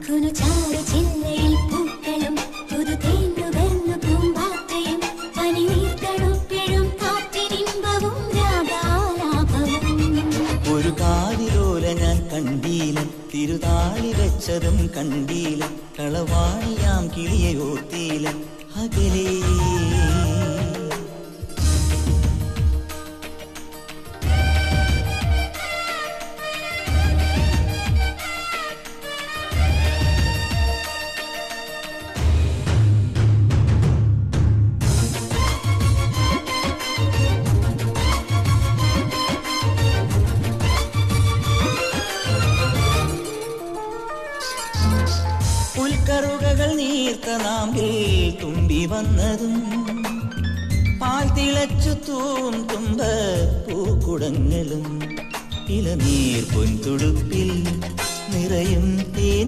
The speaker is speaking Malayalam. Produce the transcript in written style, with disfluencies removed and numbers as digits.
ഒരു കാതിലോല ഞാൻ കണ്ടീല, തിരുതാളി വെച്ചതും കണ്ടീല, കളവാണിയാം കിളിയെ ഓർത്തീല അകലേ. പുൽക്കറുകകൾ നീർത്ത നാമ്പിൽ തുമ്പി വന്നതും, പാൽ തിളച്ചു തൂം തുമ്പ പൂക്കുടങ്ങളും, ഇളനീർ പൊൻതുടുപ്പിൽ നിറയും തേൻ.